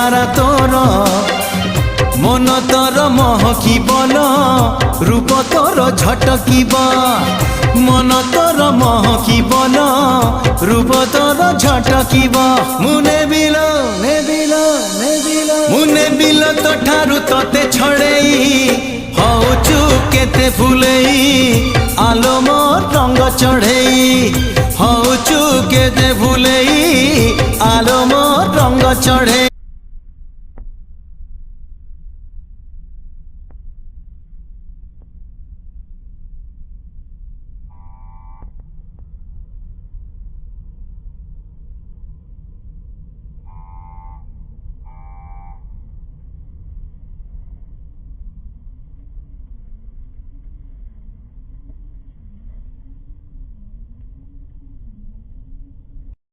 চেহারা তোর মন তোর মহকিবল রূপ তোর ঝটকিব মন তোর মহকিবল রূপ তোর ঝটকিব মু নেবিল নেবিল নেবিল মু নেবিল তো ঠারু তোতে ছড়েই হউচু কেতে ফুলেই আলো মোর রঙ্গ চढ़ेई হউচু কেতে ফুলেই আলো মোর রঙ্গ চढ़ेई